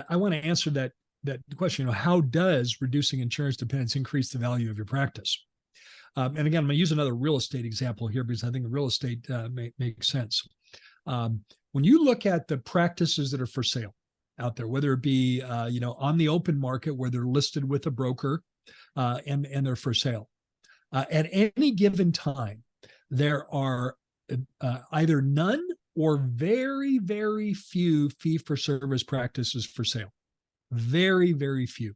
I want to answer that question. How does reducing insurance dependence increase the value of your practice? And again, I'm going to use another real estate example here because I think real estate makes sense. When you look at the practices that are for sale out there, whether it be on the open market where they're listed with a broker and they're for sale, at any given time, there are either none or very, very few fee-for-service practices for sale. Very, very few.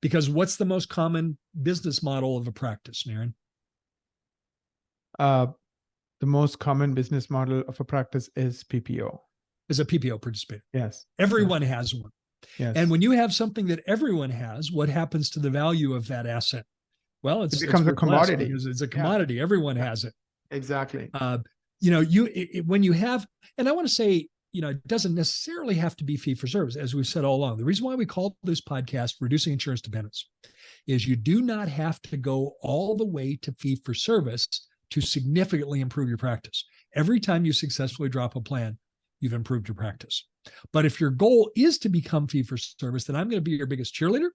Because what's the most common business model of a practice, Naren? The most common business model of a practice is PPO. Is a PPO participator. Yes. Everyone has one. Yes. And when you have something that everyone has, what happens to the value of that asset? Well, it becomes a commodity. Because it's a commodity. Yeah. Everyone has it. Exactly. When you have, and I want to say, it doesn't necessarily have to be fee for service, as we've said all along. The reason why we call this podcast Reducing Insurance Dependence is you do not have to go all the way to fee for service to significantly improve your practice. Every time you successfully drop a plan, you've improved your practice. But if your goal is to become fee for service, then I'm going to be your biggest cheerleader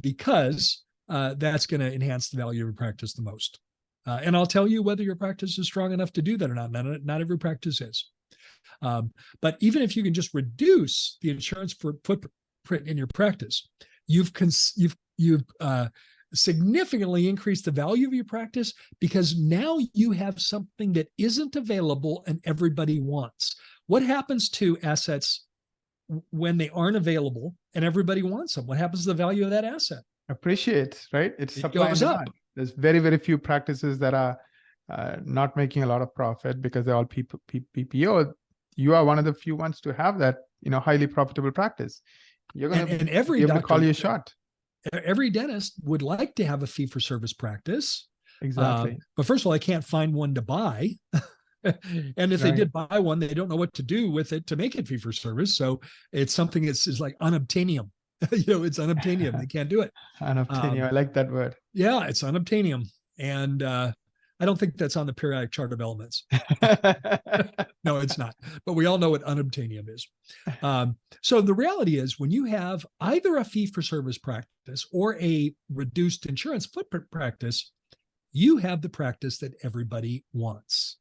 because that's going to enhance the value of your practice the most. And I'll tell you whether your practice is strong enough to do that or not. Not every practice is. But even if you can just reduce the insurance footprint in your practice, you've significantly increased the value of your practice because now you have something that isn't available and everybody wants. What happens to assets when they aren't available and everybody wants them? What happens to the value of that asset? Appreciate, right? It goes up. There's very, very few practices that are not making a lot of profit because they're all PPO. You are one of the few ones to have that, highly profitable practice. You're going to be able to call you a shot. Every dentist would like to have a fee-for-service practice. Exactly. But first of all, I can't find one to buy. And if they did buy one, they don't know what to do with it to make it fee-for-service. So it's something that's like unobtainium. It's unobtainium. They can't do it. Unobtainium. I like that word. Yeah, it's unobtainium. And I don't think that's on the periodic chart of elements. No, it's not. But we all know what unobtainium is. So the reality is when you have either a fee-for-service practice or a reduced insurance footprint practice, you have the practice that everybody wants.